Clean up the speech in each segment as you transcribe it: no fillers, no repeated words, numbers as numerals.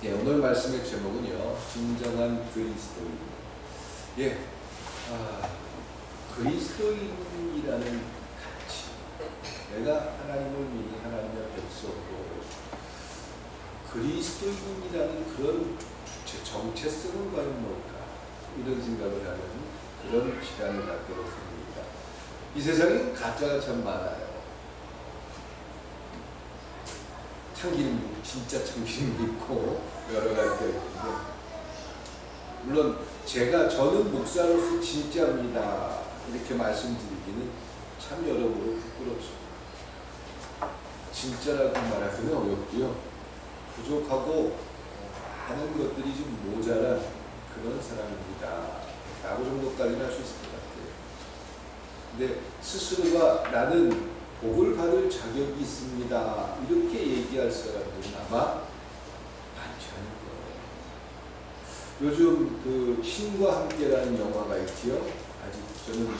예, 오늘 말씀의 제목은요, 진정한 그리스도인. 예, 그리스도인이라는 가치. 내가 하나님을 믿는 하나님의 백성으로 그리스도인이라는 그런 주체, 정체성은 과연 뭘까? 이런 생각을 하는 그런 시간을 갖게 됐습니다. 이 세상에 가짜가 참 많아요. 참기름, 진짜 참기름도 있고 여러 가지가 있는데, 물론 저는 목사로서 진짜입니다 이렇게 말씀드리기는 참 여러모로 부끄럽습니다. 진짜라고 말하기는 어렵고요, 부족하고 많은 것들이 좀 모자란 그런 사람입니다 라고 정도까지는 할 수 있을 것 같아요. 근데 스스로가 나는 복을 받을 자격이 있습니다 이렇게 얘기할 사람들은 아마 많지 않을 거예요. 요즘 그 신과 함께라는 영화가 있지요. 아직 저는 못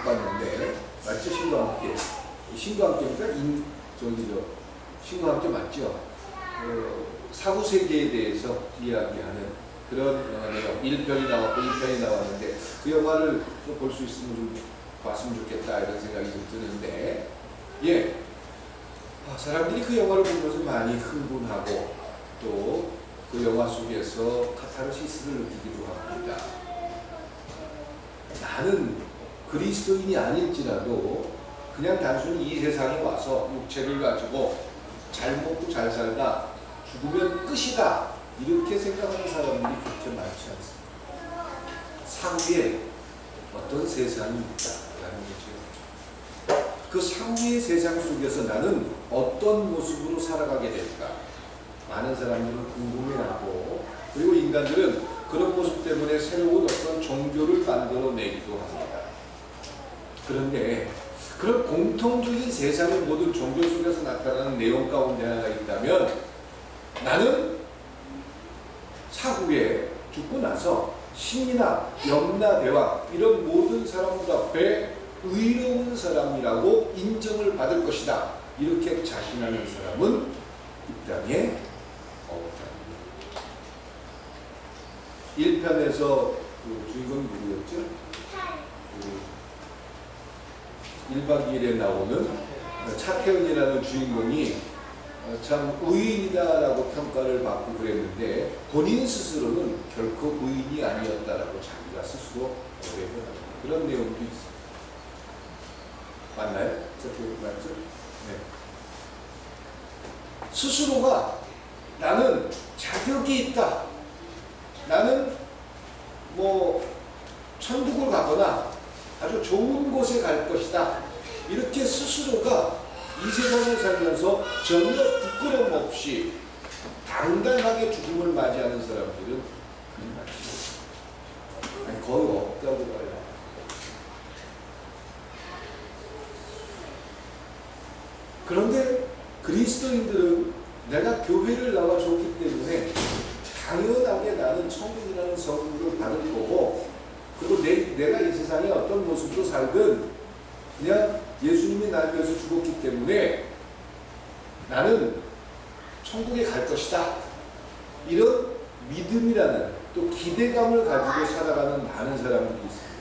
봤는데, 맞죠? 신과 함께. 신과 함께니까 신과 함께 맞죠? 사후 세계에 대해서 이야기하는 그런 영화네요. 1편이 나왔고 2편이 나왔는데 그 영화를 볼 수 있으면 좀 봤으면 좋겠다 이런 생각이 좀 드는데, 예, 사람들이 그 영화를 보면서 많이 흥분하고 또 그 영화 속에서 카타르시스를 느끼기도 합니다. 나는 그리스도인이 아닐지라도 그냥 단순히 이 세상에 와서 육체를 가지고 잘 먹고 잘 살다 죽으면 끝이다 이렇게 생각하는 사람들이 그렇게 많지 않습니다. 사후에 어떤 세상이 있다라는 거죠. 그 사후의 세상 속에서 나는 어떤 모습으로 살아가게 될까? 많은 사람들은 궁금해하고, 그리고 인간들은 그런 모습 때문에 새로운 어떤 종교를 만들어내기도 합니다. 그런데 그런 공통적인 세상의 모든 종교 속에서 나타나는 내용 가운데 하나가 있다면, 나는 사후에 죽고 나서 신이나 염라 대왕 이런 모든 사람들 앞에 의로운 사람이라고 인정을 받을 것이다 이렇게 자신하는 사람은 이 땅에 없다. 1편에서 그 주인공이 누구였죠? 1박 2일에 나오는 차태현이라는 주인공이 참 의인이다라고 평가를 받고 그랬는데, 본인 스스로는 결코 의인이 아니었다라고 자기가 스스로 고백을 합니다. 그런 내용도 있습니다. 맞나요? 맞죠? 네. 스스로가 나는 자격이 있다, 나는 천국을 가거나 아주 좋은 곳에 갈 것이다 이렇게 스스로가 이 세상을 살면서 전혀 부끄럼 없이 당당하게 죽음을 맞이하는 사람들은 거의 없다고 봐요. 그런데 그리스도인들은 내가 교회를 나와줬기 때문에 당연하게 나는 천국이라는 선물을 받을 거고, 그리고 내가 이 세상에 어떤 모습으로 살든 그냥 예수님이 날 위해서 죽었기 때문에 나는 천국에 갈 것이다 이런 믿음이라는 또 기대감을 가지고 살아가는 많은 사람들이 있습니다.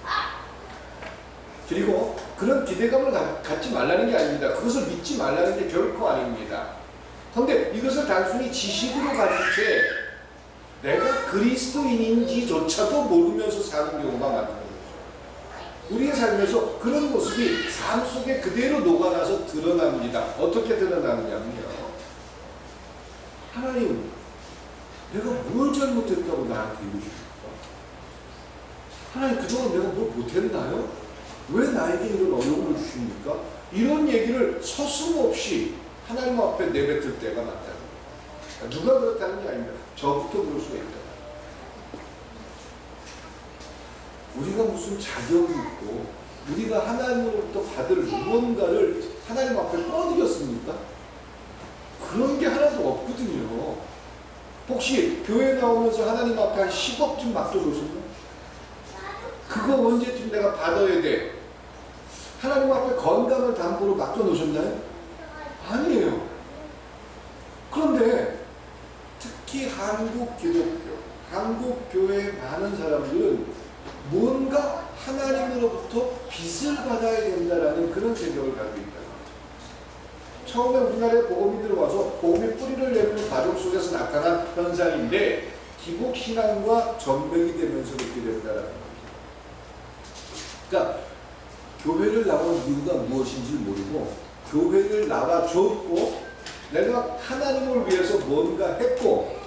그리고 그런 기대감을 갖지 말라는 게 아닙니다. 그것을 믿지 말라는 게 결코 아닙니다. 그런데 이것을 단순히 지식으로 가진 채 내가 그리스도인인지조차도 모르면서 사는 경우가 많다는 거죠. 우리의 삶에서 그런 모습이 삶 속에 그대로 녹아나서 드러납니다. 어떻게 드러나느냐면요, 하나님, 내가 뭘 잘못했다고 나한테 이러십니까? 하나님, 그동안 내가 뭘 못했나요? 왜 나에게 이런 어려움을 주십니까? 이런 얘기를 서슴없이 하나님 앞에 내뱉을 때가 많다는 거예요. 누가 그렇다는 게 아닙니다. 저부터 그럴 수가 있다. 우리가 무슨 자격이 있고 우리가 하나님으로부터 받을 무언가를 하나님 앞에 떠드렸습니까? 그런 게 하나도 없거든요. 혹시 교회 나오면서 하나님 앞에 한 10억쯤 맡겨놓으셨나요? 그거 언제쯤 내가 받아야 돼? 하나님 앞에 건강을 담보로 맡겨놓으셨나요? 아니에요. 그런데 특히 특히 한국 기독교, 한국 교회의 많은 사람들은 뭔가 하나님으로부터 빚을 받아야 된다라는 그런 생각을 가지고 있다. 처음에 우리나라에 복음이 들어와서 복음이 뿌리를 내는 가족 속에서 나타난 현상인데 기복신앙과 전맥이 되면서 그렇게 된다라는 겁니다. 그러니까 교회를 나온 이유가 무엇인지 모르고 교회를 나와줬고 내가 하나님을 위해서 뭔가 했고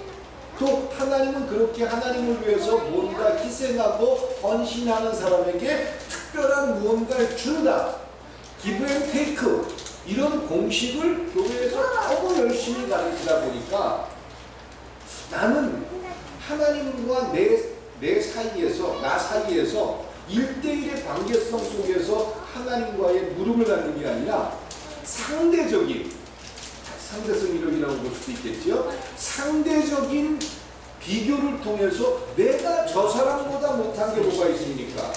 또 하나님은 그렇게 하나님을 위해서 뭔가 희생하고 헌신하는 사람에게 특별한 무언가를 준다. give and take 이런 공식을 교회에서 너무 열심히 가르치다 보니까 나는 하나님과 내 사이에서 나 사이에서 1대1의 관계성 속에서 하나님과의 무릎을 갖는 게 아니라 상대적인 상대성 이론이라고 볼 수도 있겠죠. 상대적인 비교를 통해서 내가 저 사람보다 못한 게 뭐가 있습니까?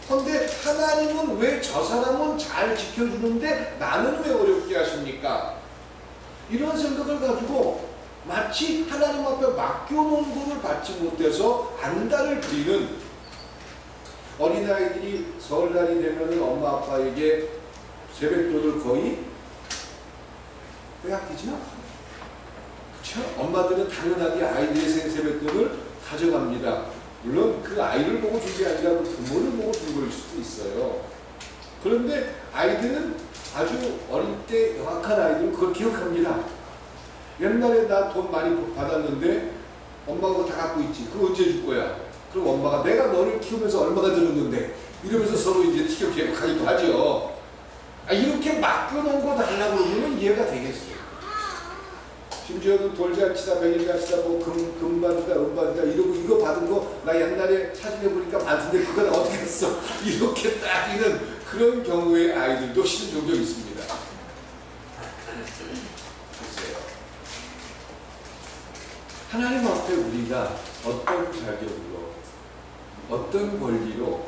그런데 하나님은 왜 저 사람은 잘 지켜주는데 나는 왜 어렵게 하십니까? 이런 생각을 가지고 마치 하나님 앞에 맡겨놓은 것을 받지 못해서 안달을 부리는 어린아이들이 설날이 되면 엄마 아빠에게 세뱃돈을 거의 빼앗기죠? 그렇죠? 엄마들은 당연하게 아이들의 세뱃돈을 가져갑니다. 물론 그 아이를 보고 준 게 아니라 그 부모를 보고 준 거일 수도 있어요. 그런데 아이들은 아주 어릴 때 영악한 아이들은 그걸 기억합니다. 옛날에 나 돈 많이 받았는데 엄마가 그거 다 갖고 있지. 그거 언제 줄 거야? 그럼 엄마가 내가 너를 키우면서 얼마가 들었는데 이러면서 서로 이제 티격태격하기도 하죠. 이렇게 맡겨놓은 거 달라고 그러면 이해가 되겠어요. 심지어는 돌잔치다 백일잔치다 뭐 금받이다 은받이다 이러고 이거 받은 거 나 옛날에 사진에 보니까 많던데 그건 어떻게 했어? 이렇게 따지는 그런 경우의 아이들도 종종 있습니다. 글쎄요. 하나님 앞에 우리가 어떤 자격으로 어떤 권리로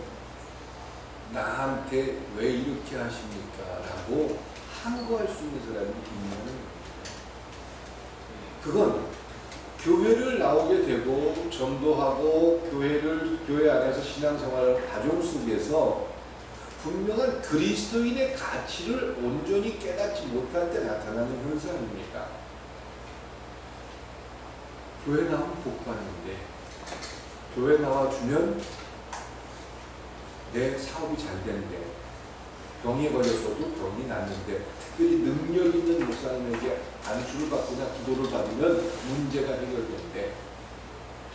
나한테 왜 이렇게 하십니까? 라고 항거할 수 있는 사람이 있냐는 그건 교회를 나오게 되고 전도하고 교회 안에서 신앙생활을 가정 속에서 분명한 그리스도인의 가치를 온전히 깨닫지 못할 때 나타나는 현상입니다. 교회 나오면 복 받는데 교회 나와주면 내 사업이 잘 되는데 병에 걸렸어도 병이 낫는데 특별히 능력 있는 목사님에게 안수를 받거나 기도를 받으면 문제가 해결되는데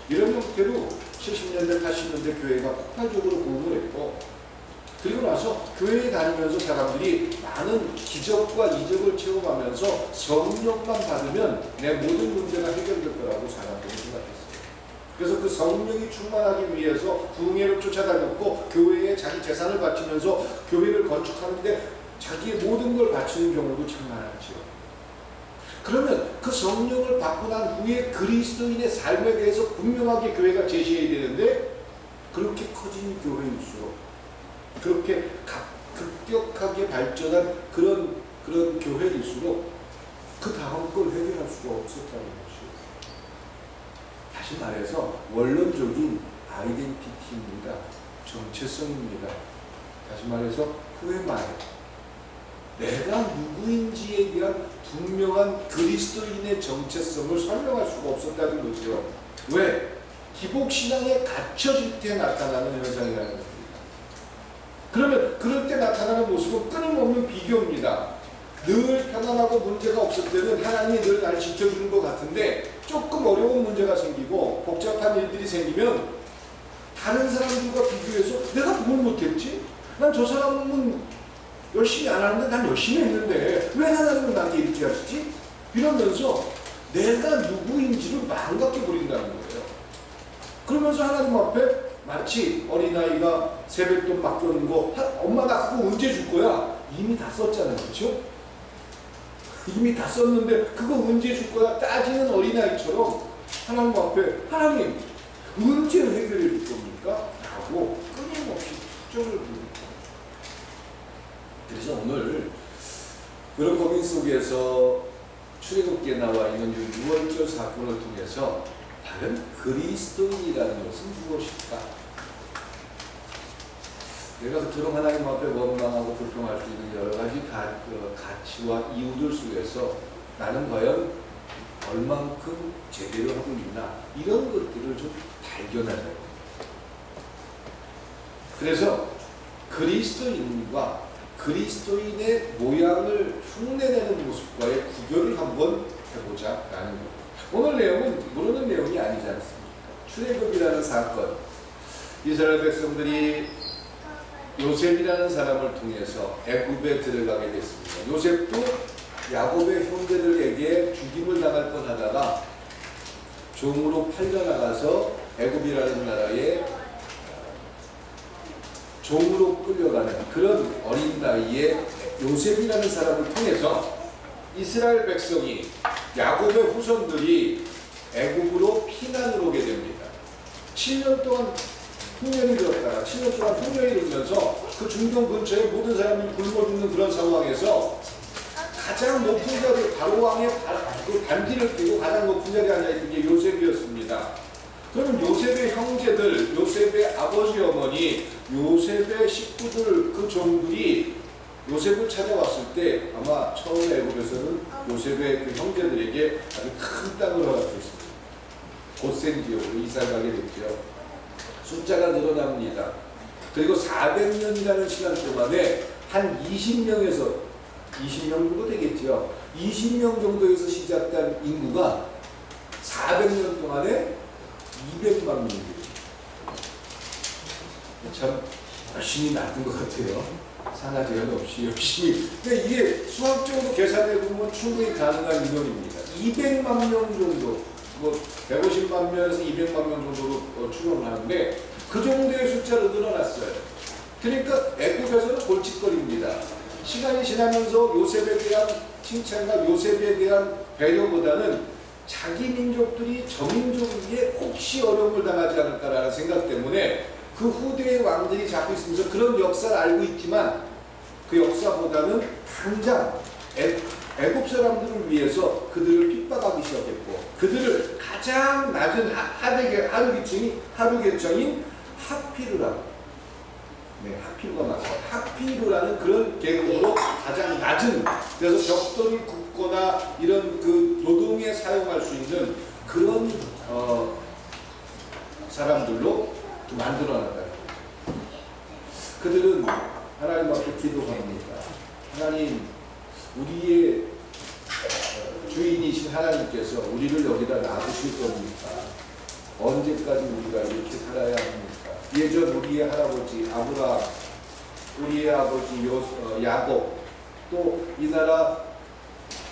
이런 형태로 70년대 80년대 교회가 폭발적으로 부흥을 했고 그리고 나서 교회에 다니면서 사람들이 많은 기적과 이적을 체험하면서 성령만 받으면 내 모든 문제가 해결될 거라고 사람들이 생각했어요. 그래서 그 성령이 충만하기 위해서 부흥회를 쫓아다녔고 교회에 자기 재산을 바치면서 교회를 건축하는데 자기의 모든 걸 바치는 경우도 참 많았죠. 그러면 그 성령을 받고 난 후에 그리스도인의 삶에 대해서 분명하게 교회가 제시해야 되는데 그렇게 커진 교회일수록 그렇게 급격하게 발전한 그런 교회일수록 그 다음 걸 해결할 수가 없었다는 것이죠. 다시 말해서 원론적인 아이덴티티입니다. 정체성입니다. 다시 말해서 후회말 내가 누구인지에 대한 분명한 그리스도인의 정체성을 설명할 수가 없었다는 거죠. 왜? 기복신앙에 갇혀질 때 나타나는 현상이라는 겁니다. 그러면 그럴 때 나타나는 모습은 끊임없는 비교입니다. 늘 편안하고 문제가 없을 때는 하나님이 늘 날 지켜주는 것 같은데 조금 어려운 문제가 생기고 복잡한 일들이 생기면 다른 사람들과 비교해서 내가 뭘 못했지? 난 저 사람은 열심히 안 하는데 난 열심히 했는데 왜 하나님은 나한테 이렇게 하시지? 이러면서 내가 누구인지를 망각해 버린다는 거예요. 그러면서 하나님 앞에 마치 어린아이가 세뱃돈 맡겨놓은 거 엄마 나 그거 언제 줄 거야? 이미 다 썼잖아요. 그렇죠? 이미 다 썼는데 그거 언제 줄 거야? 따지는 어린아이처럼 하나님 앞에 하나님 언제 해결해 줄 겁니까? 라고 끊임없이 투정을 부립니다. 그래서 오늘 그런 고민 속에서 출애굽기에 나와 있는 유월절 사건을 통해서 다른 그리스도인이라는 것은 무엇일까? 내가 그토록 하나님 앞에 원망하고 불평할 수 있는 여러 가지 가치와 이유들 속에서 나는 과연 얼만큼 제대로 하고 있나, 이런 것들을 좀 발견하자고. 그래서 그리스도인과 그리스도인의 모양을 흉내내는 모습과의 구별을 한번 해보자라는 겁니다. 오늘 내용은 모르는 내용이 아니지 않습니까? 출애굽이라는 사건, 이스라엘 백성들이 요셉이라는 사람을 통해서 애굽에 들어가게 됐습니다. 요셉도 야곱의 형제들에게 죽임을 당할 뻔하다가 종으로 팔려나가서 애굽이라는 나라에 종으로 끌려가는 그런 어린 나이에 요셉이라는 사람을 통해서 이스라엘 백성이, 야곱의 후손들이 애굽으로 피난을 오게 됩니다. 7년 동안 흉년이 들었다가 7년 동안 흉년이 들면서 그 중동 근처에 모든 사람이 굶어 죽는 그런 상황에서 가장 높은 자리, 바로왕의 그 반기를 끼고 가장 높은 자리에 앉아있는 게 요셉이었습니다. 그러면 요셉의 형제들, 요셉의 아버지 어머니, 요셉의 식구들, 그 종들이 요셉을 찾아왔을 때 아마 처음에 애굽에서는 요셉의 그 형제들에게 아주 큰 땅을 허락했습니다. 곧센 지역으로 이사를 가게 됐죠. 숫자가 늘어납니다. 그리고 400년이라는 시간 동안에 한 20명에서 20명 정도 되겠죠. 20명 정도에서 시작된 인구가 400년 동안에 200만 명입니다. 참 열심히 낳은 것 같아요. 산하 제한 없이 열심히. 근데 이게 수학적으로 계산해 보면 충분히 가능한 인원입니다. 200만 명 정도, 뭐 150만 명에서 200만 명 정도로 추론을 하는데 그 정도의 숫자로 늘어났어요. 그러니까 애굽에서는 골칫거리입니다. 시간이 지나면서 요셉에 대한 칭찬과 요셉에 대한 배려보다는 자기 민족들이 저민족에게 혹시 어려움을 당하지 않을까라는 생각 때문에 그 후대의 왕들이 잡고 있으면서 그런 역사를 알고 있지만 그 역사보다는 당장 애굽 사람들을 위해서 그들을 핍박하기 시작했고, 그들을 가장 낮은 하루 계층인 하피루라고, 하피루가 맞아요. 하피루라는 그런 계급으로 가장 낮은, 그래서 벽돌을 굽거나 이런 그 노동에 사용할 수 있는 그런 사람들로 만들어놨다. 그들은 하나님 앞에 기도합니다. 하나님, 우리의 주인이신 하나님께서 우리를 여기다 놔두실 겁니까? 언제까지 우리가 이렇게 살아야 합니까? 예전 우리의 할아버지 아브라함, 우리의 아버지 야곱, 또 이 나라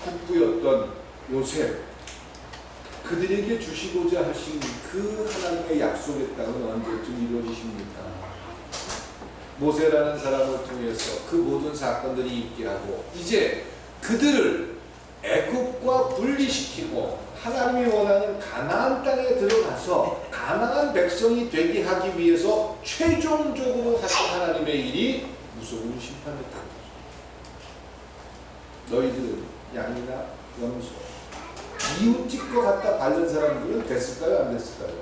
국부였던 요셉, 그들에게 주시고자 하신 그 하나님의 약속의 땅은 언제쯤 이루어지십니까? 모세라는 사람을 통해서 그 모든 사건들이 있게 하고, 이제 그들을 애굽과 분리시키고 하나님이 원하는 가나안 땅에 들어가서 가나안 백성이 되게 하기 위해서 최종적으로 하신 하나님의 일이 무서운 심판이었다. 너희들은 양이나 염소, 이웃집과 갖다 바른 사람들은 됐을까요? 안 됐을까요?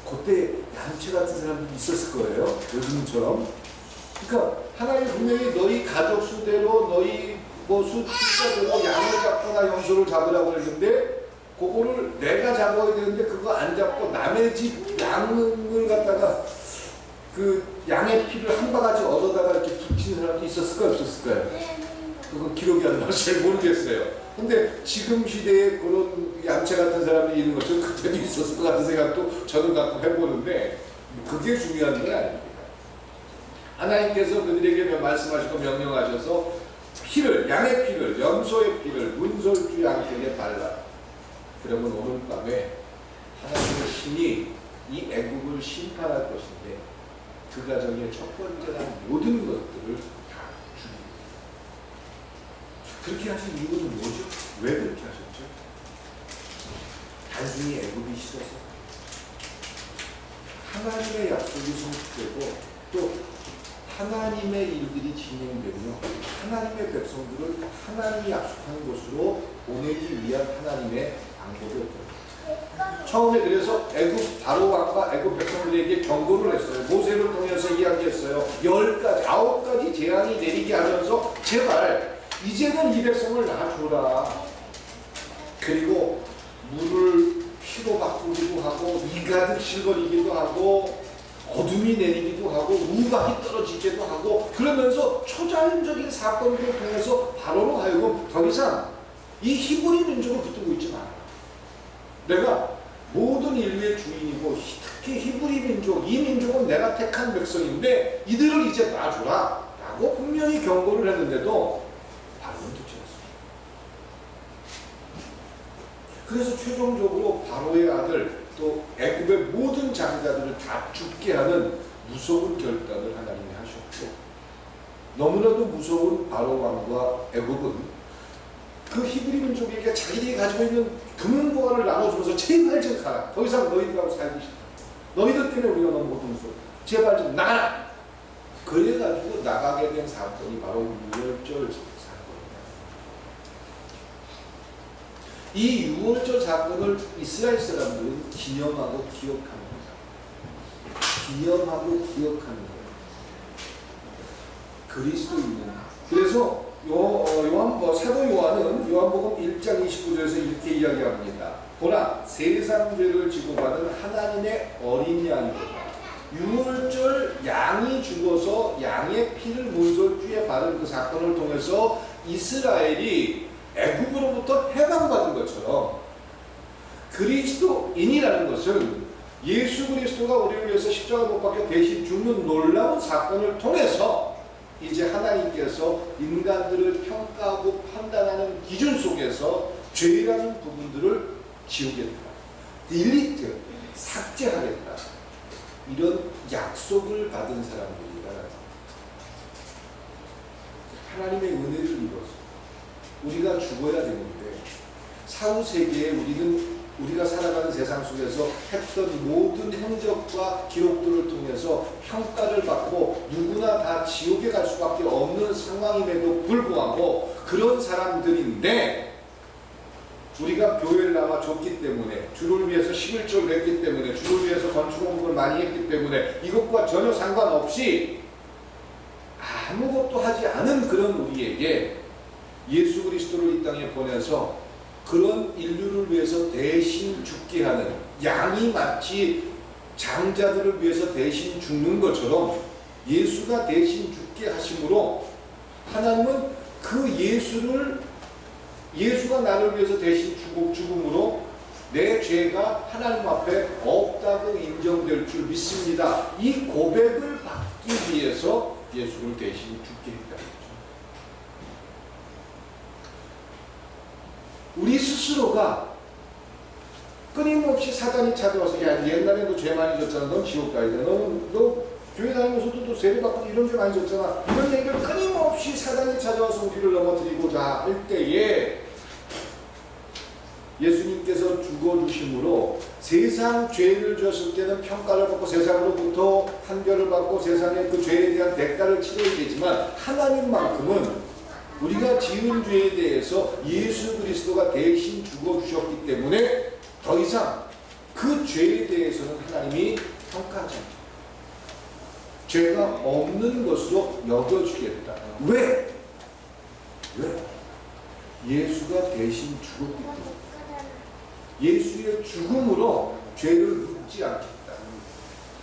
그때 양치 같은 사람들이 있었을 거예요. 요즘처럼. 그러니까 하나님이 분명히 너희 가족 수대로, 너희 숫자대로 양을 잡거나 염소를 잡으라고 했는데, 그거를 내가 잡아야 되는데 그거 안 잡고 남의 집 양을 갖다가 그 양의 피를 한 바가지 얻어다가 이렇게 붙이는 사람도 있었을까요? 없었을까요? 그건 기록이 안 나서 잘 모르겠어요. 근데 지금 시대에 그런 얌체 같은 사람이 있는 것처럼 그때도 있었을 것 같은 생각도 저는 갖고 해보는데, 그게 중요한 건 아닙니다. 하나님께서 그들에게 말씀하시고 명령하셔서 피를, 양의 피를, 염소의 피를 문설주 양쪽에 발라. 그러면 오늘 밤에 하나님의 신이 이 애국을 심판할 것인데, 그 가정의 첫 번째나 모든 것들을 다 죽입니다. 그렇게 하신 이유는 뭐죠? 왜 그렇게 하셨죠? 단순히 애국이 싫어서. 하나님의 약속이 성취되고 또 하나님의 일들이 진행되며 하나님의 백성들을 하나님이 약속한 곳으로 보내기 위한 하나님의 방법이었죠. 처음에 그래서 애굽 바로 왕과 애굽 백성들에게 경고를 했어요. 모세를 통해서 이야기했어요. 10가지, 9가지 재앙이 내리게 하면서 제발 이제는 이 백성을 놔줘라. 그리고 물을 피로 바꾸기도 하고 이가득 실거리기도 하고 어둠이 내리기도 하고 우박이 떨어지기도 하고 그러면서 초자연적인 사건들을 통해서 바로로 하여금 더 이상 이 히브리 민족을 붙들고 있지 마라. 내가 모든 인류의 주인이고 특히 히브리 민족, 이 민족은 내가 택한 백성인데 이들을 이제 놔주라 라고 분명히 경고를 했는데도 바로는 듣지 않습니다. 그래서 최종적으로 바로의 아들 또 애굽의 모든 장자들을 다 죽게 하는 무서운 결단을 하나님이 하셨고 너무나도 무서운 바로 왕과 애굽은 그 히브리 민족에게 자기들이 가지고 있는 금은보화를 나눠주면서 제발 좀 가라. 더 이상 너희들하고 살기 싫다. 너희들 때문에 우리가 너무 고통스러워. 제발 좀 나가라. 그래가지고 나가게 된 사건이 바로 유월절 사건입니다. 이 유월절 사건을 이스라엘 사람들은 기념하고 기억합니다. 기념하고 기억하는 거예요. 그리스도인은 그래서 사도 요한은 요한복음 1장 29절에서 이렇게 이야기합니다. 보라 세상 죄를 지고 받은 하나님의 어린 양이로다. 유월절 양이 죽어서 양의 피를 문설주에 바른 그 사건을 통해서 이스라엘이 애굽으로부터 해방받은 것처럼 그리스도인이라는 것은 예수 그리스도가 우리를 위해서 십자가 못 박혀 대신 죽는 놀라운 사건을 통해서 이제 하나님께서 인간들을 평가하고 판단하는 기준 속에서 죄라는 부분들을 지우겠다. 딜리트, 삭제하겠다. 이런 약속을 받은 사람들이라 하나님의 은혜를 입어서 우리가 죽어야 되는데 사후세계에 우리가 살아가는 세상 속에서 했던 모든 행적과 기록들을 통해서 평가를 받고 누구나 다 지옥에 갈 수밖에 없는 상황임에도 불구하고 그런 사람들인데 우리가 교회를 나와 줬기 때문에 주를 위해서 11조를 냈기 때문에 주를 위해서 건축공부를 많이 했기 때문에 이것과 전혀 상관없이 아무것도 하지 않은 그런 우리에게 예수 그리스도를 이 땅에 보내서 그런 인류를 위해서 대신 죽게 하는 양이 마치 장자들을 위해서 대신 죽는 것처럼 예수가 대신 죽게 하심으로 하나님은 그 예수가 나를 위해서 대신 죽음으로 내 죄가 하나님 앞에 없다고 인정될 줄 믿습니다. 이 고백을 받기 위해서 예수를 대신 죽게 했다. 우리 스스로가 끊임없이 사단이 찾아와서 야 옛날에도 죄 많이 졌잖아. 넌 지옥 가야 돼. 너 교회 다니면서도 또 세례받고 이런 죄 많이 졌잖아. 이런 얘기를 끊임없이 사단이 찾아와서 우리를 넘어뜨리고자 할 때에 예수님께서 죽어주심으로 세상 죄를 졌을 때는 평가를 받고 세상으로부터 판결을 받고 세상의 그 죄에 대한 대가를 치러야 되지만 하나님만큼은 우리가 지은 죄에 대해서 예수 그리스도가 대신 죽어주셨기 때문에 더 이상 그 죄에 대해서는 하나님이 평가하지 않죠. 죄가 없는 것으로 여겨주겠다. 왜? 예수가 대신 죽었기 때문에 예수의 죽음으로 죄를 묻지 않겠다.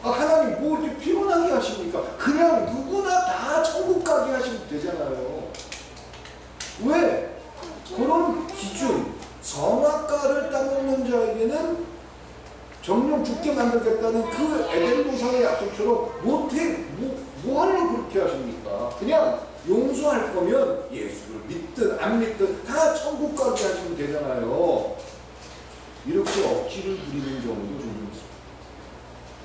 하나님 뭐 이렇게 피곤하게 하십니까? 그냥 누구나 다 천국 가게 하시면 되잖아요. 왜? 그런 기준, 선악과를 따먹는 자에게는 정령 죽게 만들겠다는 그 에덴 동산의 약속처럼 못해, 뭐 하려고 그렇게 하십니까? 그냥 용서할 거면 예수를 믿든 안 믿든 다 천국 가게 하시면 되잖아요. 이렇게 억지를 부리는 경우도 좀 있습니다.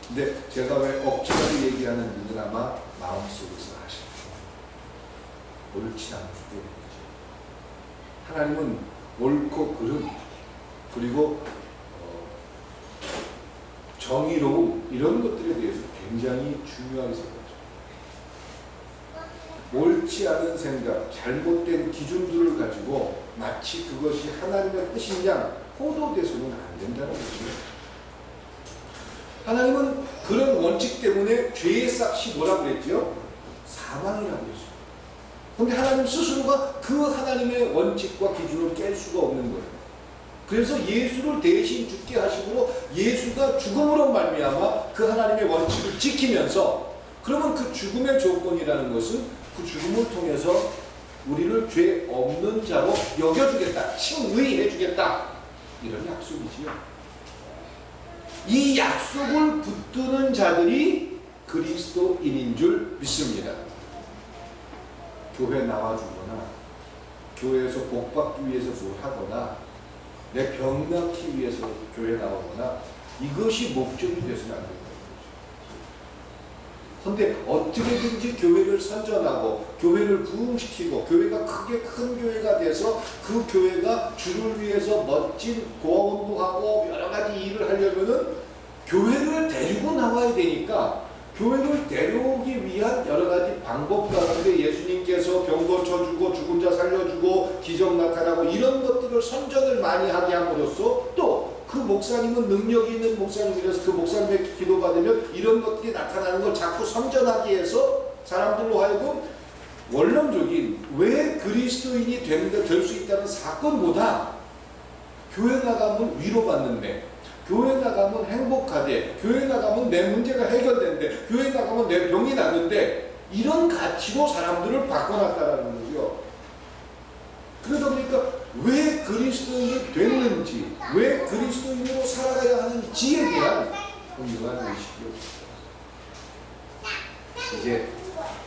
근데 제가 왜 억지를 얘기하는 분은 아마 마음속에서 아십니다. 옳지 않기 때문에. 하나님은 옳고 그름 그리고 정의로움 이런 것들에 대해서 굉장히 중요하게 생각하죠. 옳지 않은 생각, 잘못된 기준들을 가지고 마치 그것이 하나님의 뜻인 양 호도돼서는 안 된다는 거죠. 하나님은 그런 원칙 때문에 죄의 싹이 뭐라고 그랬죠? 사망이라고 했어요. 그런데 하나님 스스로가 그 하나님의 원칙과 기준을 깰 수가 없는 거예요. 그래서 예수를 대신 죽게 하시고 예수가 죽음으로 말미암아 그 하나님의 원칙을 지키면서, 그러면 그 죽음의 조건이라는 것은 그 죽음을 통해서 우리를 죄 없는 자로 여겨주겠다, 칭의해 주겠다, 이런 약속이지요. 이 약속을 붙드는 자들이 그리스도인인 줄 믿습니다. 교회 나와주거나 교회에서 복받기 위해서 뭘 하거나 내 병 낫기 위해서 교회 나오거나 이것이 목적이 돼서는 안 된다는 거죠. 그런데 어떻게든지 교회를 선전하고 교회를 부흥시키고 교회가 크게 큰 교회가 돼서 그 교회가 주를 위해서 멋진 고아운동하고 여러 가지 일을 하려면은 교회를 데리고 나와야 되니까, 교회를 데려오기 위한 여러 가지 방법 가운데 예수님께서 병 고쳐주고 죽은 자 살려주고 기적 나타나고 이런 것들을 선전을 많이 하게 함으로써 또 그 목사님은 능력이 있는 목사님이라서 그 목사님의 기도 받으면 이런 것들이 나타나는 걸 자꾸 선전하기 위해서 사람들로 하여금 원론적인 왜 그리스도인이 될 수 있다는 사건보다 교회 나가면 위로받는데, 교회 나가면 행복하대, 교회 나가면 내 문제가 해결된대, 교회 나가면 내 병이 낫는데, 이런 가치로 사람들을 바꿔놨다라는 거죠. 그러다 보니까 왜 그리스도인이 됐는지, 왜 그리스도인으로 살아가야 하는지에 대한 분명한 의식이 없습니다. 이제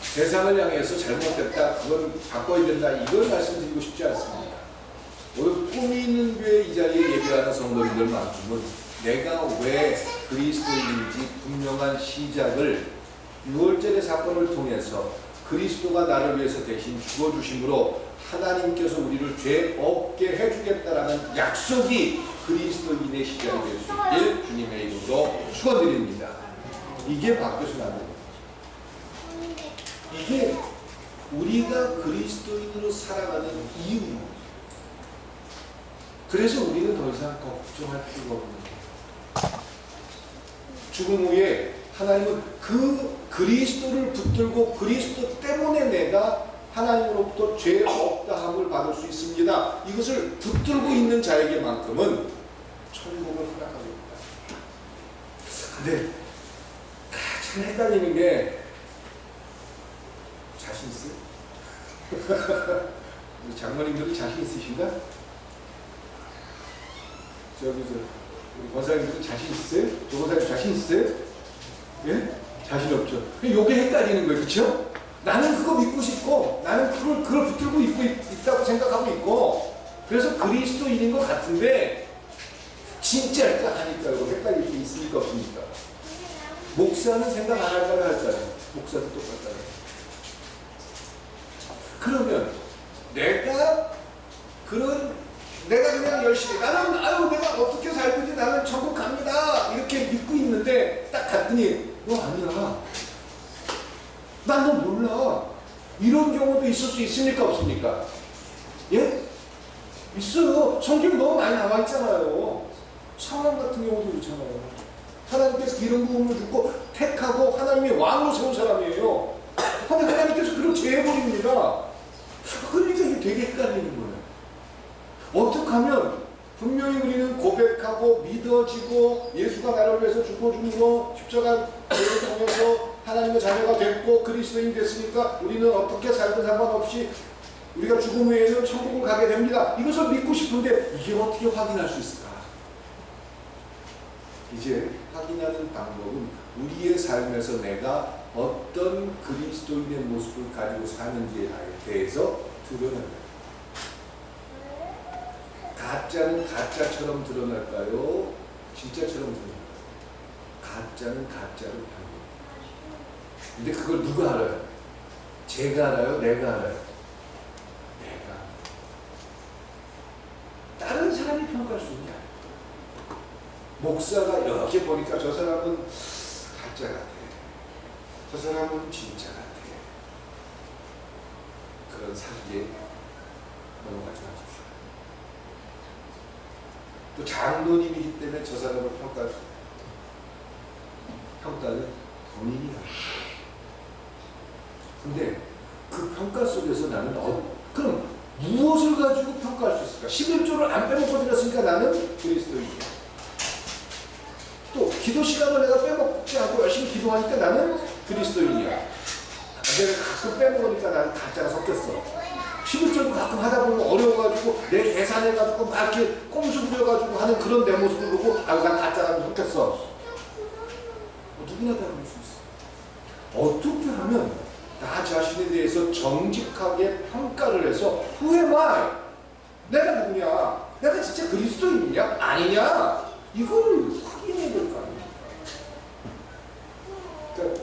세상을 향해서 잘못됐다, 그건 바꿔야 된다, 이걸 말씀드리고 싶지 않습니다. 오늘 꿈이 있는 교회 이 자리에 예배하는 성도님들만큼은 내가 왜 그리스도인인지 분명한 시작을 6월절의 사건을 통해서 그리스도가 나를 위해서 대신 죽어주심으로 하나님께서 우리를 죄 없게 해주겠다라는 약속이 그리스도인의 시작이 될 수 있길 주님의 이름으로 축원드립니다. 이게 바뀌어서는 안 됩니다. 이게 우리가 그리스도인으로 살아가는 이유입니다. 그래서 우리는 더 이상 걱정할 필요가 없는 거예요. 죽음 후에 하나님은 그 그리스도를 붙들고 그리스도 때문에 내가 하나님으로부터 죄 없다함을 받을 수 있습니다. 이것을 붙들고 있는 자에게만큼은 천국을 허락합니다. 근데 참 헷갈리는 게, 자신 있어요? 우리 장모님들은 자신 있으신가? 우리 권사님들은 자신 있어요? 조 권사님 자신 있어요? 예? 자신 없죠. 요게 헷갈리는 거예요. 그쵸? 나는 그거 믿고 싶고, 나는 그걸 붙들고 있다고 생각하고 있고, 그래서 그리스도인인 것 같은데, 진짜일까 아닐까요? 헷갈릴 게 있으니까 없으니까. 목사는 생각 안 할까요? 할까요? 목사도 똑같아요. 그러면, 내가 그냥 열심히, 내가 어떻게 살든지 나는 천국 갑니다, 이렇게 믿고 있는데, 딱 갔더니, 너 아니야. 난 너 몰라. 이런 경우도 있을 수 있습니까? 없습니까? 예? 있어요. 성경 너무 많이 나와 있잖아요. 상황 같은 경우도 있잖아요. 하나님께서 기름 부음을 주고 택하고 하나님의 왕으로 세운 사람이에요. 근데 하나님께서 그렇게 해버립니다. 그러니까 이게 되게 헷갈리는 거예요. 어떻게 하면 분명히 우리는 고백하고 믿어지고 예수가 나를 위해서 죽어준 거 십자가를 통해서 하나님의 자녀가 됐고 그리스도인이 됐으니까 우리는 어떻게 살든 상관없이 우리가 죽음 후에는 천국을 가게 됩니다. 이것을 믿고 싶은데 이게 어떻게 확인할 수 있을까? 이제 확인하는 방법은 우리의 삶에서 내가 어떤 그리스도인의 모습을 가지고 사는지에 대해서 드러납니다. 가짜는 가짜처럼 드러날까요? 진짜처럼 드러날까요? 가짜는 가짜로 드러납니다. 근데 그걸 누가 알아요? 제가 알아요? 내가 알아요? 내가. 다른 사람이 평가할 수 있는 게 아니에요. 목사가 이렇게 보니까 저 사람은 가짜 같아, 저 사람은 진짜 같아. 그런 사기에 넘어가지 마십시오. 또 장로님이기 때문에 저 사람을 평가할 수 있어요. 평가는 본인이 합니다. 근데 그 평가 속에서 나는 그럼 무엇을 가지고 평가할 수 있을까? 11조를 안 빼먹고 드렸으니까 나는 그리스도인이야. 또 기도 시간을 내가 빼먹지 않고 열심히 기도하니까 나는 그리스도인이야. 내가 가끔 빼먹으니까 나는 가짜가 섞였어. 11조도 가끔 하다 보면 어려워가지고 내 계산해가지고 막 이렇게 꼼수 부려가지고 하는 그런 내 모습을 보고 난 가짜가 섞였어. 누구나 다 그럴 수 있어. 어떻게 하면 나 자신에 대해서 정직하게 평가를 해서 Who am I? 내가 누구냐? 내가 진짜 그리스도인이냐? 아니냐? 이걸 확인해야 될 거 아닙니까? 그러니까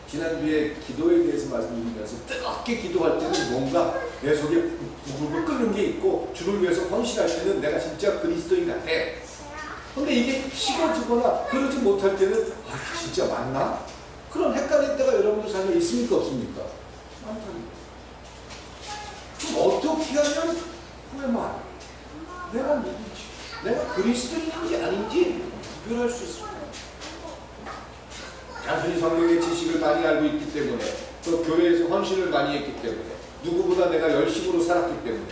지난주에 기도에 대해서 말씀드리면서 뜨겁게 기도할 때는 뭔가 내 속에 부글부글 끓는 게 있고 주를 위해서 헌신할 때는 내가 진짜 그리스도인 같아. 근데 이게 식어지거나 그러지 못할 때는 진짜 맞나? 그런 헷갈릴 때가 여러분들 삶에 있습니까? 없습니까? 많다니까. 그럼 어떻게 하면 후회만 내가 누구지? 내가 그리스도인인지 아닌지 구별할 수 있습니다. 단순히 성경의 지식을 많이 알고 있기 때문에 또 교회에서 헌신을 많이 했기 때문에 누구보다 내가 열심으로 살았기 때문에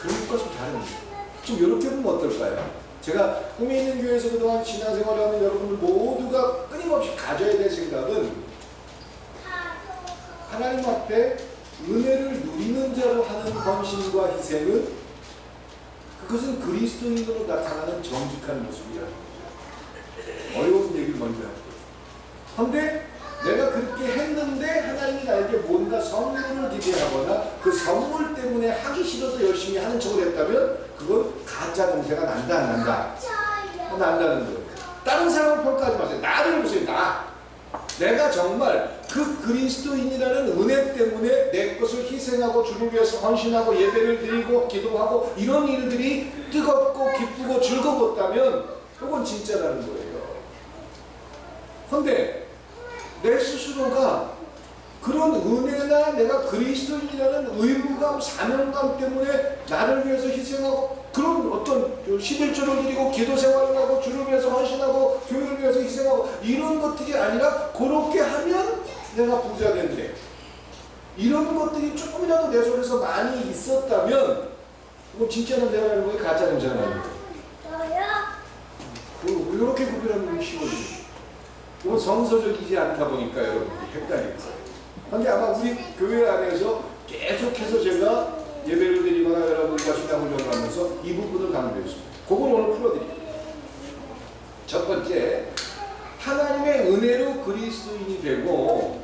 그런 것은 다릅니다. 좀 이렇게 보면 어떨까요? 제가 꿈이 있는 교회에서 그동안 신앙생활을 하는 여러분들 모두가 끊임없이 가져야 될 생각은 하나님 앞에 은혜를 누리는 자로 하는 헌신과 희생은 그것은 그리스도인으로 나타나는 정직한 모습이라는 거죠. 어려운 얘기를 먼저 할게요. 그런데 내가 그렇게 했는데 하나님이 나에게 뭔가 선물을 기대하거나 그 선물 때문에 하기 싫어서 열심히 하는 척을 했다면 그건 가짜 냄새가 난다 안 난다? 난다는 거예요. 다른 사람을 평가하지 마세요. 나를 보세요. 내가 정말 그 그리스도인이라는 은혜 때문에 내 것을 희생하고 주를 위해서 헌신하고 예배를 드리고 기도하고 이런 일들이 뜨겁고 기쁘고 즐거웠다면 그건 진짜라는 거예요. 그런데 내 스스로가 그런 은혜나 내가 그리스도인이라는 의무감, 사명감 때문에 나를 위해서 희생하고 그런 어떤 11조를 드리고 기도 생활을 하고 주를 위해서 헌신하고 교회를 위해서 희생하고 이런 것들이 아니라 그렇게 하면 내가 부자 된대. 이런 것들이 조금이라도 내 속에서 많이 있었다면 그건 진짜는 내가 하는 거에 가짜 냄새가 나는 거예요. 이렇게 구별하는 게 쉬워요. 이건 정서적이지 않다 보니까 여러분들이 헷갈릴 거예요. 그런데 아마 우리 교회 안에서 계속해서 제가 예배를 드리거나 여러분과 신앙훈련을 하면서 이 부분을 강조했습니다. 그걸 오늘 풀어드릴게요. 첫 번째, 하나님의 은혜로 그리스도인이 되고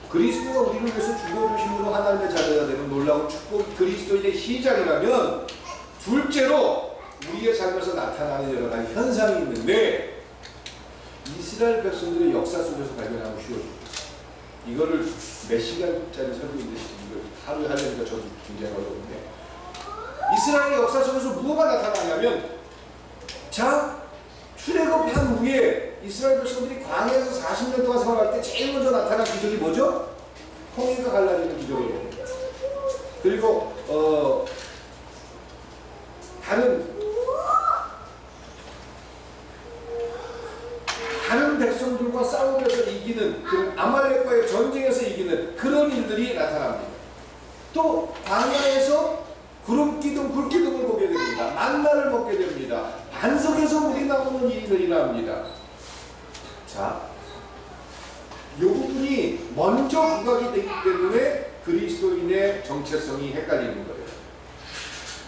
그리스도가 우리를 위해서 죽어주심으로 하나님의 자녀가 되는 놀라운 축복이 그리스도인의 시작이라면 둘째로 우리의 삶에서 나타나는 여러 가지 현상이 있는데 이스라엘 백성들의 역사 속에서 발견하고 쉬워집니다. 이거를 몇 시간짜리 설교인데 이걸 하루에 하려니까 저도 굉장히 어려운데 이스라엘의 역사 속에서 뭐가 나타나냐면 자 출애굽한 후에 이스라엘 백성들이 광야에서 40년 동안 생활할 때 제일 먼저 나타난 기적이 뭐죠? 홍해가 갈라지는 기적이에요. 그리고 다른 백성들과 싸움에서 이기는 그 아말렉과의 전쟁에서 이기는 그런 일들이 나타납니다. 또 광야에서 구름기둥, 불기둥을 보게 됩니다. 만나를 먹게 됩니다. 반석에서 물이 나오는 일이 일어납니다. 자, 이 부분이 먼저 부각이 되기 때문에 그리스도인의 정체성이 헷갈리는 거예요.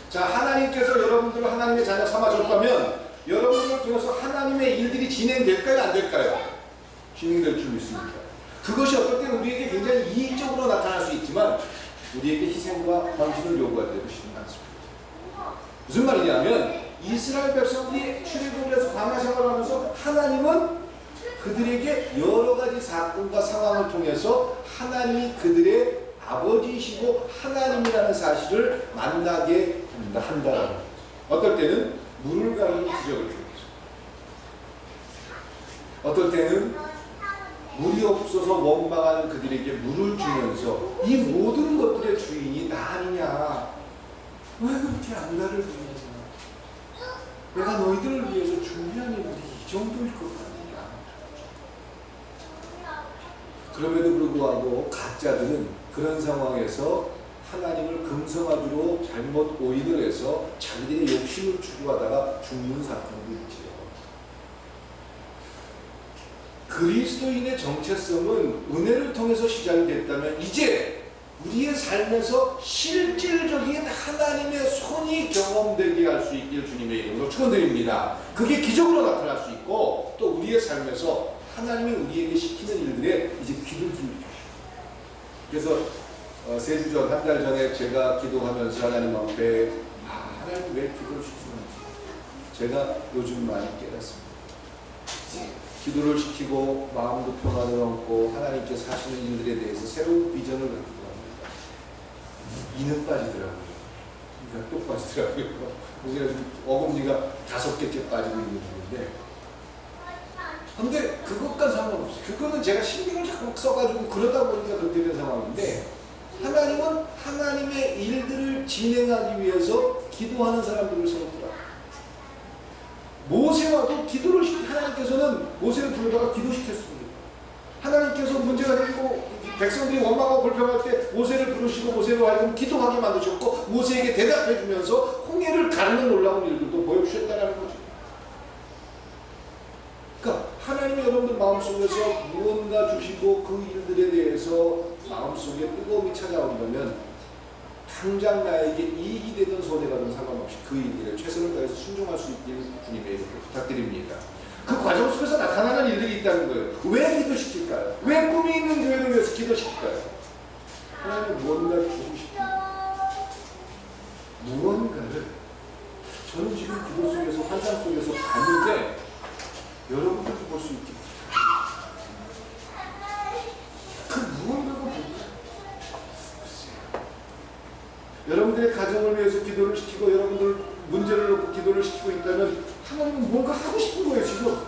자, 하나님께서 여러분들을 하나님의 자녀 삼아줬다면 여러분을 통해서 하나님의 일들이 진행될까요? 안 될까요? 진행될 줄 믿습니다. 그것이 어떨 때는 우리에게 굉장히 이익적으로 나타날 수 있지만 우리에게 희생과 헌신을 요구할 때도 쉽지 않습니다. 무슨 말이냐면 이스라엘 백성들이 출애굽을 해서 광야 생활을 하면서 하나님은 그들에게 여러 가지 사건과 상황을 통해서 하나님이 그들의 아버지이시고 하나님이라는 사실을 만나게 한다라는 거죠. 어떨 때는 물을 가르는 기적을 통해서, 어떨 때는 물이 없어서 원망하는 그들에게 물을 주면서 이 모든 것들의 주인이 나 아니냐? 왜 그렇게 안가를 부리냐? 내가 너희들을 위해서 준비한 일이 이 정도일 것 같느냐? 그럼에도 불구하고 가짜들은 그런 상황에서 하나님을 금성아주로 잘못 오인을 해서 자기들의 욕심을 추구하다가 죽는 사건도 있지요. 그리스도인의 정체성은 은혜를 통해서 시작이 됐다면 이제 우리의 삶에서 실질적인 하나님의 손이 경험되게 할 수 있길 주님의 이름으로 축원드립니다. 그게 기적으로 나타날 수 있고 또 우리의 삶에서 하나님이 우리에게 시키는 일들에 이제 귀를 기울이십시오. 그래서 3주 전, 한 달 전에 제가 기도하면서 하나님 앞에 하나님 왜 기도를 시키는지 제가 요즘 많이 깨닫습니다. 기도를 시키고 마음도 평안을 얻고 하나님께서 하시는 일들에 대해서 새로운 비전을 갖기도 합니다. 이는 빠지더라고요. 그러니까 또 빠지더라고요. 그래서 지금 어금니가 5개째 빠지고 있는 중인데 근데 그것과 상관없어요. 그거는 제가 신경을 자꾸 써가지고 그러다 보니까 그렇게 된 상황인데 하나님은 하나님의 일들을 진행하기 위해서 기도하는 사람들을 세웠더라. 모세와도 기도를 하나님께서는 모세를 불러다가 기도시켰습니다. 하나님께서 문제가 생기고 백성들이 원망하고 불평할 때 모세를 부르시고 모세로 하여금 기도하게 만드셨고 모세에게 대답해 주면서 홍해를 가르는 놀라운 일들도 보여주셨다는 거죠. 그러니까 하나님이 여러분들 마음속에서 무언가 주시고 그 일들에 대해서 마음속에 뜨거움이 찾아온다면 당장 나에게 이익이 되든 손해가 되든 상관없이 그 일들에 최선을 다해서 순종할 수 있기를 주님의 이름으로 부탁드립니다. 그 과정 속에서 나타나는 일들이 있다는 거예요. 왜 기도시킬까요? 왜 꿈이 있는 교회를 위해서 기도시킬까요? 하나님은 무언가 주고 싶습니다. 무언가를 저는 지금 기도 속에서 환상 속에서 봤는데 여러분들도 볼 수 있게 그 무언가가 뭘까요? 여러분들의 가정을 위해서 기도를 시키고 여러분들 문제를 놓고 기도를 시키고 있다면 하나님은 뭔가 하고 싶은 거예요. 지금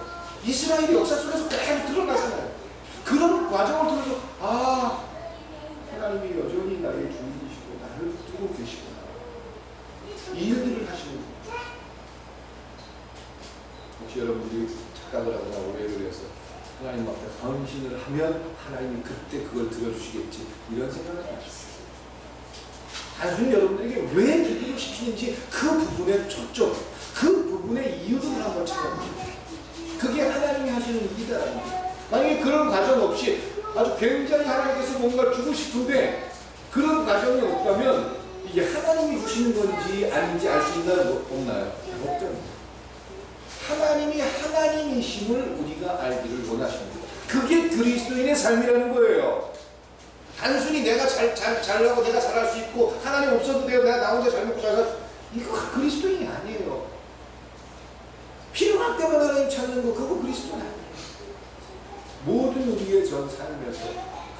이스라엘의 역사 속에서 계속 드러나잖아요. 그런 과정을 통해서 하나님이 여전히 나의 주인이시고 나를 두고 계시구나. 이 일들을 하시는 거예요. 혹시 여러분들이 착각을 하거나 오해를 해서 하나님 앞에 헌신을 하면 하나님이 그때 그걸 들어주시겠지 이런 생각을 하십시오. 단순히 여러분들에게 왜 기도를 시키는지 그 부분에 초점, 그 부분의 이유를 한번 찾아보십시오. 그게 하나님이 하시는 일이다. 만약에 그런 과정 없이 아주 굉장히 하나님께서 뭔가 주고 싶은데 그런 과정이 없다면 이게 하나님이 주시는 건지 아닌지 알 수 있나요? 없나요? 없잖아요. 하나님이 하나님이심을 우리가 알기를 원하십니다. 그게 그리스도인의 삶이라는 거예요. 단순히 내가 잘하고 내가 잘할 수 있고 하나님 없어도 돼요. 내가 나 혼자 잘 먹고 잘 살. 이거 그리스도인이 아니에요. 필요할 때만 하나님 찾는 거 그거 그리스도인 아니에요. 모든 우리의 전 삶에서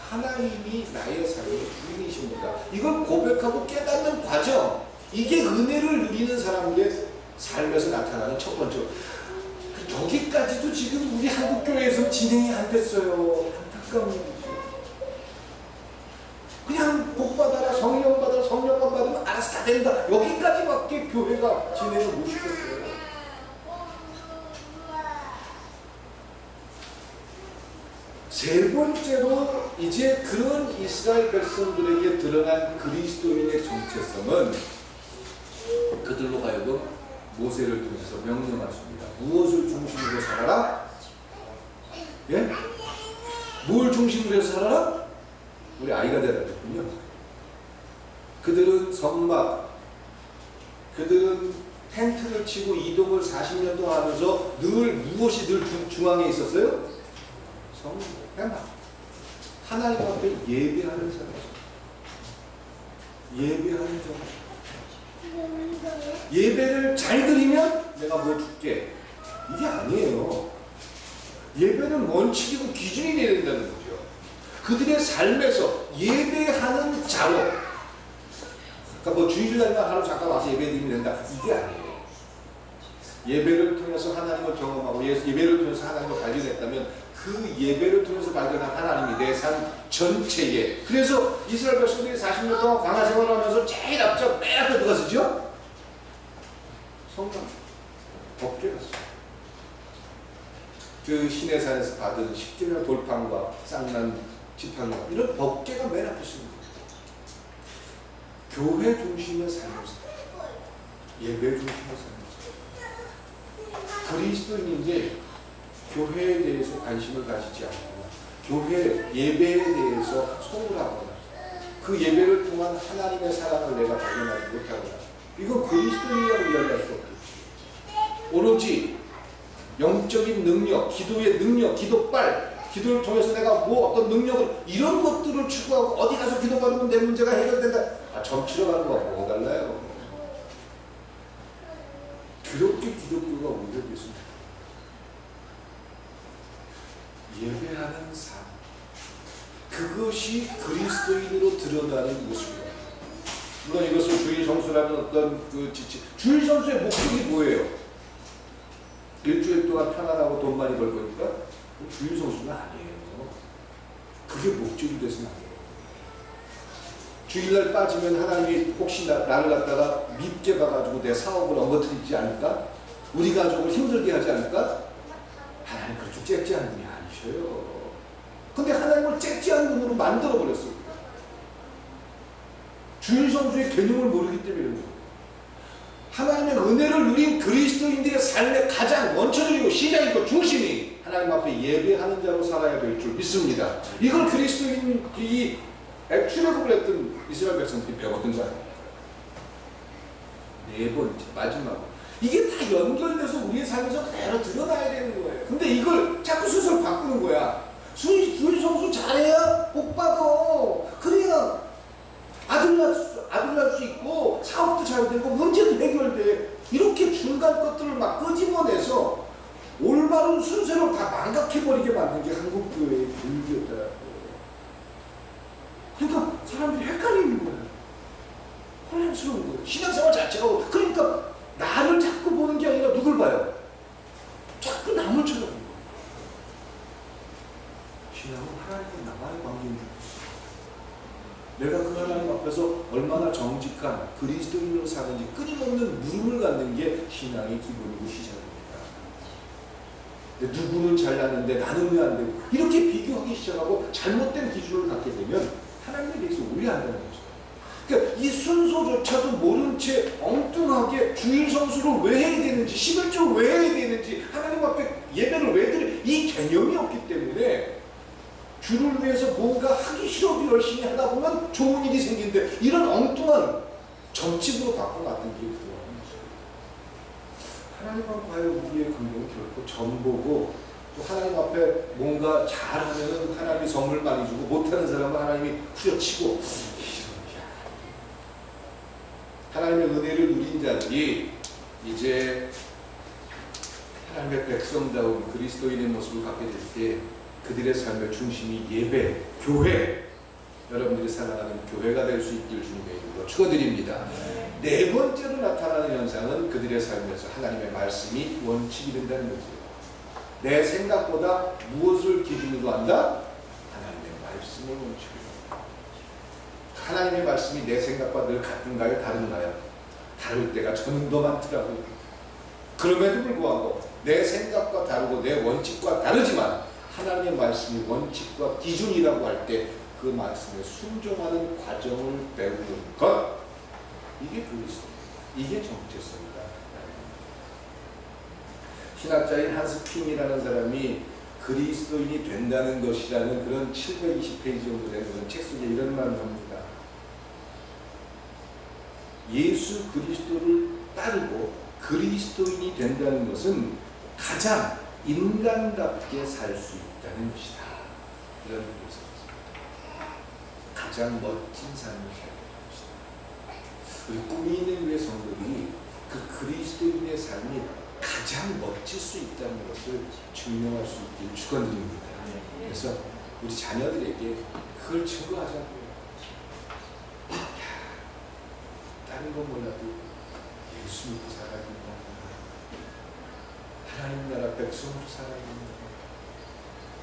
하나님이 나의 삶의 주인이십니다. 이걸 고백하고 깨닫는 과정 이게 은혜를 누리는 사람들의 삶에서 나타나는 첫 번째. 여기까지도 지금 우리 한국교회에서 진행이 안 됐어요. 안타까운 일이죠. 그냥 복 받아라, 성령 받아라, 성령만 받으면 알아서 다 된다. 여기까지밖에 교회가 진행을 못 시켰어요. 세 번째로 이제 그런 이스라엘 백성들에게 드러난 그리스도인의 정체성은 그들로 하여금 모세를 통해서 명령하십니다. 무엇을 중심으로 살아라? 예? 뭘 중심으로 해서 살아라? 우리 아이가 대답했군요. 그들은 성막, 그들은 텐트를 치고 이동을 40년 동안 하면서 늘 무엇이 늘 중앙에 있었어요? 성막. 하나님 앞에 예배하는 사람이죠. 예배하는 사람. 예배를 잘 드리면 내가 뭐 줄게. 이게 아니에요. 예배는 원칙이고 기준이 되어야 된다는 거죠. 그들의 삶에서 예배하는 자로, 그러니까 뭐 주일날만 하루 잠깐 와서 예배 드리면 된다. 이게 아니에요. 예배를 통해서 하나님을 경험하고 예배를 통해서 하나님을 발견했다면 그 예배를 통해서 발견한 하나님이 내 삶 전체에, 그래서 이스라엘 백성들이 40년 동안 광야 생활을 하면서 제일 앞서 맨 앞에 누가 서죠? 성령, 법궤가 서. 그 시내산에서 받은 10개명 돌판과 쌍난 지팡이와 이런 법궤가 맨 앞에 있습니다. 교회 중심의 삶이었습니다. 예배 중심의 삶이었습니다. 그리스도인인데 교회에 대해서 관심을 가지지 않고 교회 예배에 대해서 소홀하거나 그 예배를 통한 하나님의 사랑을 내가 발견하지 못하거나, 이건 그리스도인이라고 이야기할 수 없겠죠. 오로지 영적인 능력, 기도의 능력, 기도빨, 기도를 통해서 내가 뭐 어떤 능력을, 이런 것들을 추구하고 어디 가서 기도받으면 내 문제가 해결된다. 점치러 가는 거하고 뭐가 달라요? 그렇게 기독교가 오히려 됐습니다. 예배하는 삶, 그것이 그리스도인으로 드러나는 모습입니다. 물론 이것을 주일 성수라는 어떤 그 지침, 주일 성수의 목적이 뭐예요? 일주일 동안 편안하고 돈 많이 벌 거니까 주일 성수는 아니에요. 그게 목적이 돼서는 안 돼요. 주일날 빠지면 하나님이 혹시 나를 갖다가 밉게 봐가지고 내 사업을 엉거트리지 않을까? 우리 가족을 힘들게 하지 않을까? 하나님 그렇게 째째한 분이 아니셔요. 근데 하나님을 째째한 분으로 만들어버렸어요. 주일 성수의 개념을 모르기 때문에 그런 거예요. 하나님의 은혜를 누린 그리스도인들의 삶의 가장 원천적이고 시작이고 중심이 하나님 앞에 예배하는 자로 살아야 될 줄 믿습니다. 이걸 그리스도인이 출애굽을 했던 이스라엘 백성들이 배웠던 거예요. 네 번째, 마지막. 이게 다 연결돼서 우리의 삶에서 그대로 드러나야 되는 거예요. 근데 이걸 자꾸 순서를 바꾸는 거야. 주일 성수 잘해야 복 받아. 그래야 아들 낳을 수 있고 사업도 잘 되고 문제도 해결돼. 이렇게 중간 것들을 막 끄집어내서 올바른 순서를 다 망각해버리게 만든 게 한국 교회의 불교더라고요. 그러니까 사람들이 헷갈리는 거예요. 혼란스러운 거예요. 신앙생활 자체가. 그러니까 나를 자꾸 보는 게 아니라 누굴 봐요? 자꾸 남을 쳐다보는 거예요. 신앙은 하나님과 나만의 관계인 줄 알았어요. 내가 그 하나님 앞에서 얼마나 정직한 그리스도인으로 사는지 끊임없는 물음을 갖는 게 신앙의 기본이고 시작입니다. 누구는 잘났는데 나는 왜 안 되고, 이렇게 비교하기 시작하고 잘못된 기준을 갖게 되면 하나님에 대해서 오해한다는 거죠. 그러니까 이 순서조차도 모른 채 엉뚱하게 주일 성수를 왜 해야 되는지, 11조를 왜 해야 되는지, 하나님 앞에 예배를 왜 드려, 이 개념이 없기 때문에 주를 위해서 뭔가 하기 싫어도 열심히 하다 보면 좋은 일이 생기는데, 이런 엉뚱한 점집으로 바꿔놨던 게 그동안인 거죠. 하나님과의 우리의 관계는 결코 전보고, 또 하나님 앞에 뭔가 잘하면 하나님이 선물 많이 주고, 못하는 사람은 하나님이 후려치고, 하나님의 은혜를 누린 자들이 이제 하나님의 백성다운 그리스도인의 모습을 갖게 될 때 그들의 삶의 중심이 예배, 교회, 여러분들이 사랑하는 교회가 될 수 있기를 주님의 이름으로 축원드립니다. 네 번째로 나타나는 현상은 그들의 삶에서 하나님의 말씀이 원칙이 된다는 거죠. 내 생각보다 무엇을 기준으로 한다? 하나님의 말씀을 원칙으로. 하나님의 말씀이 내 생각과 늘 같은가요? 다른가요? 다를 때가 저는 더 많더라고요. 그럼에도 불구하고 내 생각과 다르고 내 원칙과 다르지만 하나님의 말씀이 원칙과 기준이라고 할 때 그 말씀에 순종하는 과정을 배우는 것, 이게 그리스도, 이게 정체성이다. 신학자인 한스 핑이라는 사람이 그리스도인이 된다는 것이라는 그런 720페이지 정도 되는 그런 책 속에 이런 말을 합니다. 예수 그리스도를 따르고 그리스도인이 된다는 것은 가장 인간답게 살 수 있다는 것이다. 이런 뜻을 썼습니다. 가장 멋진 삶을 살아가는 것이다. 우리 꿈이 있는 우리의 성도들이 그 그리스도인의 삶이 가장 멋질 수 있다는 것을 증명할 수 있기를 축원드립니다. 그래서 우리 자녀들에게 그걸 증거하자고요. 다른 건 몰라도 예수 믿고 살아야 된다. 하나님 나라 백성으로 살아야 됩니다.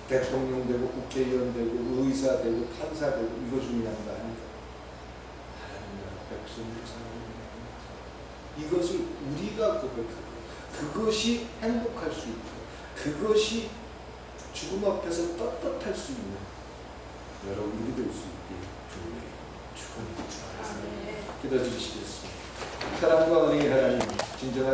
대통령 되고 국회의원 되고 의사 되고 판사 되고 이거 중요한 거 아닙니다. 하나님 나라 백성으로 살아야 됩니다. 이것을 우리가 고백하고 그것이 행복할 수 있고 그것이 죽음 앞에서 떳떳할 수 있는 여러분들이 될 수 있게 주님의 축원합니다. 기도해 주시겠습니다. 사랑과 은혜의 하나님 진정한